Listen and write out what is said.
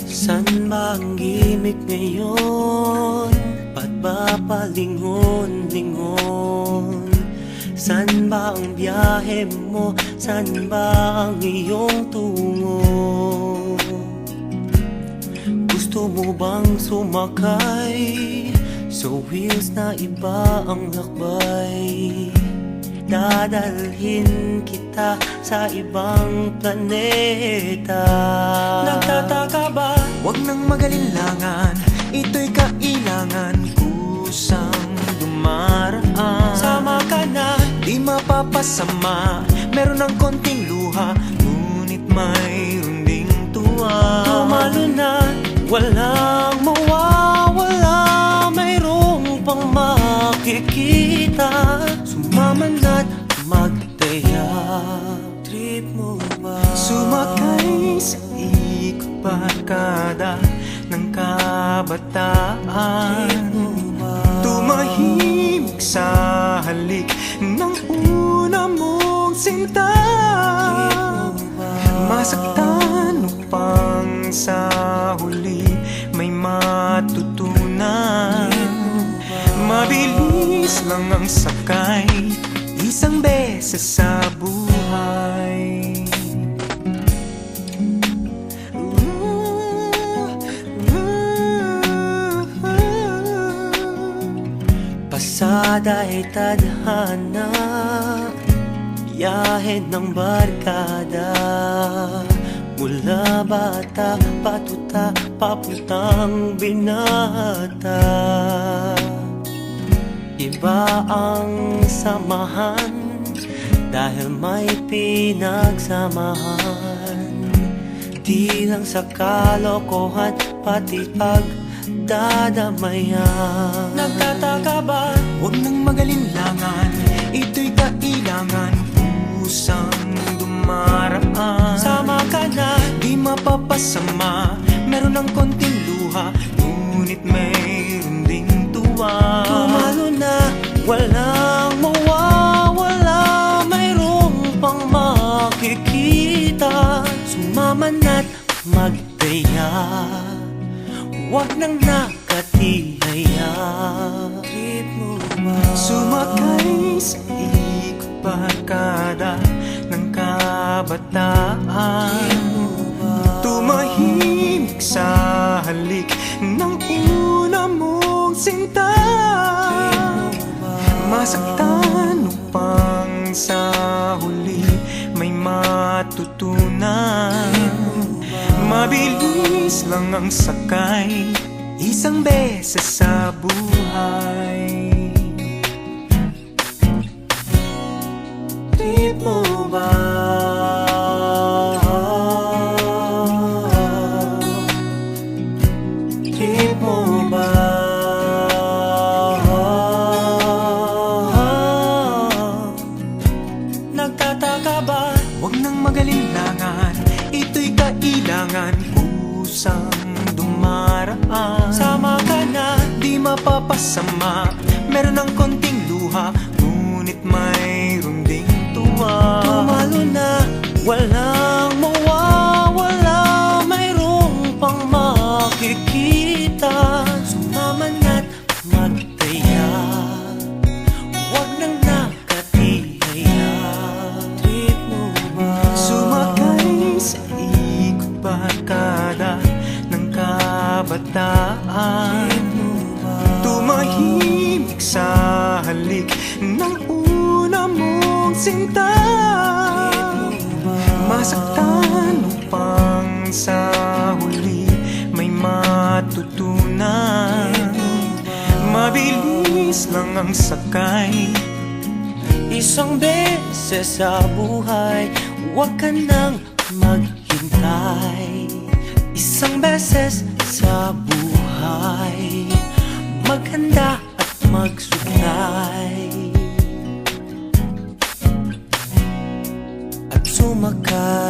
San ba ang gimik ngayon? Ba't ba palingon-lingon? San ba ang biyahe mo? San ba ang iyong tungo? Gusto mo bang sumakay sa wheels na iba ang lakbay? Dadalhin kita sa ibang planeta. Nagtataka ba? Huwag nang magalinlangan, ito'y kailangan kusang dumaraan. Sama ka na, di mapapasama, meron ng konting luha, ngunit mayroon ding tuwa. tumalo na, walang mawawala, mayroong pang makikita. Sumama na't magtaya. Trip mo ba? Sumakay sa ikot barkada ng kabataan. Trip mo ba? Tumahimik sa halik ng una mong sinta. Trip mo ba? Masaktan upang sa huli may matutunan. Mabilis lang ang sakay, isang beses sa buhay. Pasada ay tadhana, biyahe ng barkada. Mula bata, patuta, papuntang binata. Iba ang samahan dahil may pinagsamahan. Di lang sa kalokohan, pati pagdadamayan. Nagtataka ba? Huwag nang magalinlangan, ito'y kailangan kusang dumaraan. Sama ka na, di mapapasama, meron ng konting luha, ngunit mayroon ding tuwa. tumalo na, walang mawawala, mayroong pang makikita. Sumama na't magtaya, huwag nang nakatihaya. Trip mo ba? Sumakay sa ikot barkada ng kabataan. Tumahimik sa halik ng una mong sinta. Masaktan upang sa huli may matutunan. Mabilis lang ang sakay, isang beses sa buhay. Trip mo ba? Trip mo ba? Nagtataka ba? Huwag nang magalinlangan, ito'y kailangan kusang dumaraan. Sama ka na, Di mapapasama, meron ng konting luha, ngunit mayroon ding tuwa. tumalo na, walang mawawala, mayroong pang makikita. Sumama na't magtaya, huwag nang nakatihaya. Trip mo ba? Sumakay sa ikot barkada ng kabataan. Tumahimik sa halik ng una mong sinta. Masaktan upang sa huli may matutunan. Mabilis lang ang sakay, Isang beses sa buhay, huwag ka nang maghintay. Isang beses sa buhay, maghanda at magsuklay at sumakay.